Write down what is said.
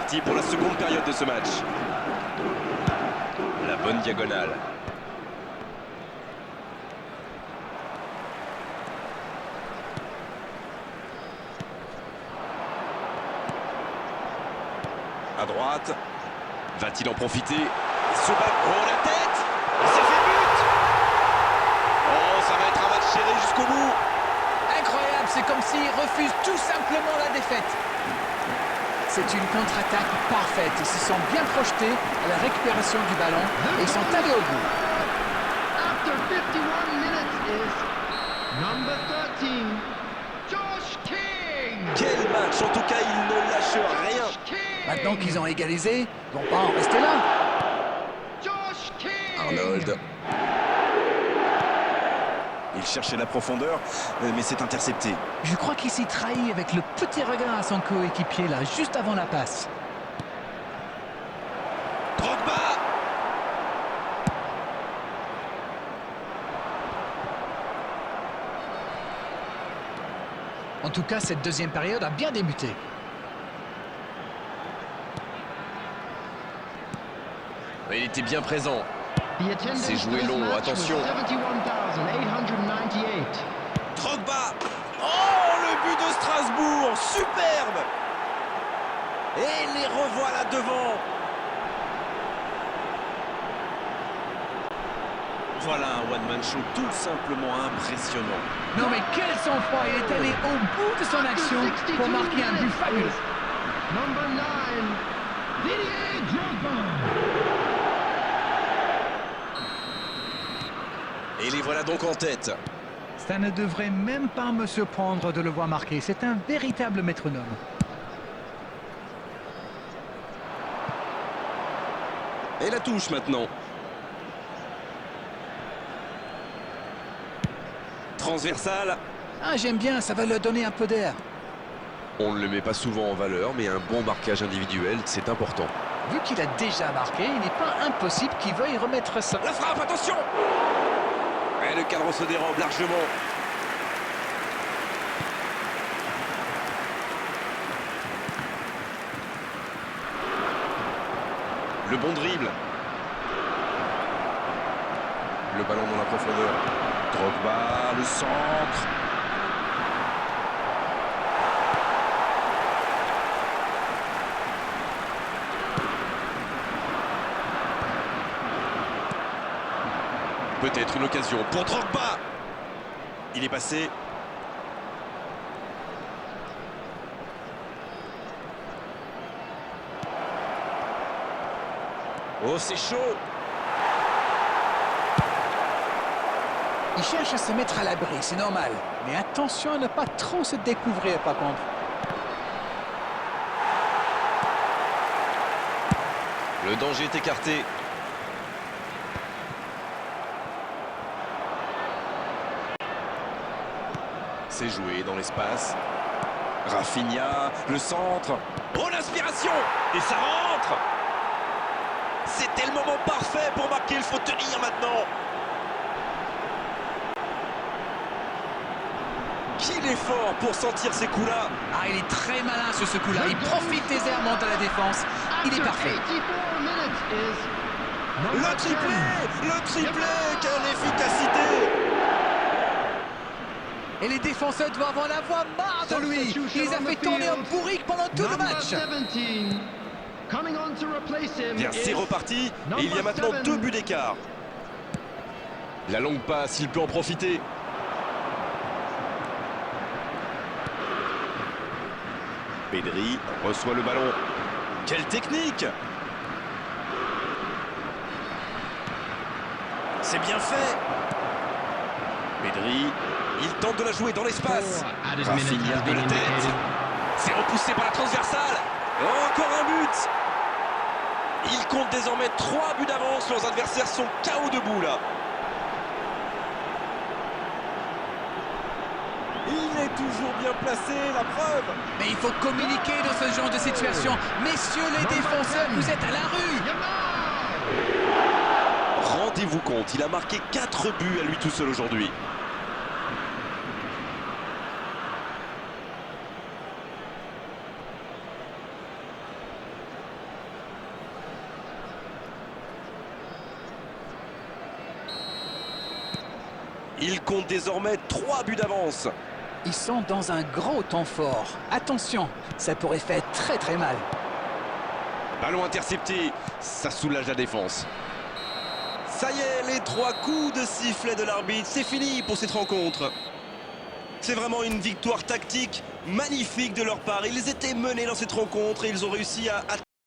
reparti pour la seconde période de ce match. La bonne diagonale. À droite. Va-t-il en profiter? Ce ballon. Oh, la tête! Il s'est fait but! Oh, ça va être un match serré jusqu'au bout. Incroyable, c'est comme s'il refuse tout simplement la défaite. C'est une contre-attaque parfaite. Ils se sont bien projetés à la récupération du ballon et ils sont allés au bout. After 51 minutes is number 13, Josh King. Quel match! En tout cas, il ne lâche rien. Josh King. Maintenant qu'ils ont égalisé, ils vont pas en rester là. Josh King. Arnold. Il cherchait la profondeur, mais c'est intercepté. Je crois qu'il s'est trahi avec le petit regard à son coéquipier là, juste avant la passe. Drogba! En tout cas, cette deuxième période a bien débuté. Il était bien présent. The attendance C'est joué for this long, match was attention. 71,898. Drogba! Oh, le but de Strasbourg! Superbe! Et les revoilà devant! Voilà un one-man show tout simplement impressionnant. Non mais quel sang-froid! Il est allé au bout de son action pour marquer un but fabuleux. Number 9, Didier Drogba. Et les voilà donc en tête. Ça ne devrait même pas me surprendre de le voir marquer. C'est un véritable métronome. Et la touche maintenant. Transversale. Ah, j'aime bien, ça va leur donner un peu d'air. On ne le met pas souvent en valeur, mais un bon marquage individuel, c'est important. Vu qu'il a déjà marqué, il n'est pas impossible qu'il veuille remettre ça. La frappe, attention! Et le cadre se dérobe largement. Le bon dribble. Le ballon dans la profondeur. Drogba, le centre. Peut-être une occasion pour Drogba. Il est passé. Oh, c'est chaud. Il cherche à se mettre à l'abri, c'est normal. Mais attention à ne pas trop se découvrir par contre. Le danger est écarté. C'est joué dans l'espace. Rafinha, le centre. Oh, l'inspiration! Et ça rentre! C'était le moment parfait pour marquer, il faut tenir maintenant. Qu'il est fort pour sentir ces coups-là. Ah, il est très malin sur ce coup-là. Il profite des errements de la défense. Il est parfait. 84 minutes is Le number 10. triplé! Le triplé! Quelle efficacité! Et les défenseurs doivent en avoir marre de lui. Il les a fait tourner en bourrique pendant tout le Number match. 17, coming on to replace him Bien, c'est is reparti. Et il y a maintenant 2 buts d'écart. La longue passe, il peut en profiter. Pedri reçoit le ballon. Quelle technique! C'est bien fait. Pedri, il tente de la jouer dans l'espace. Rafinha de la tête. C'est repoussé par la transversale. Encore un but. Il compte désormais 3 buts d'avance. Leurs adversaires sont KO debout là. Il est toujours bien placé, la preuve. Mais il faut communiquer dans ce genre de situation. Messieurs les défenseurs, vous êtes à la rue. Rendez-vous compte, il a marqué 4 buts à lui tout seul aujourd'hui. Ils comptent désormais 3 buts d'avance. Ils sont dans un gros temps fort. Attention, ça pourrait faire très très mal. Ballon intercepté, ça soulage la défense. Ça y est, les 3 coups de sifflet de l'arbitre, c'est fini pour cette rencontre. C'est vraiment une victoire tactique magnifique de leur part. Ils étaient menés dans cette rencontre et ils ont réussi à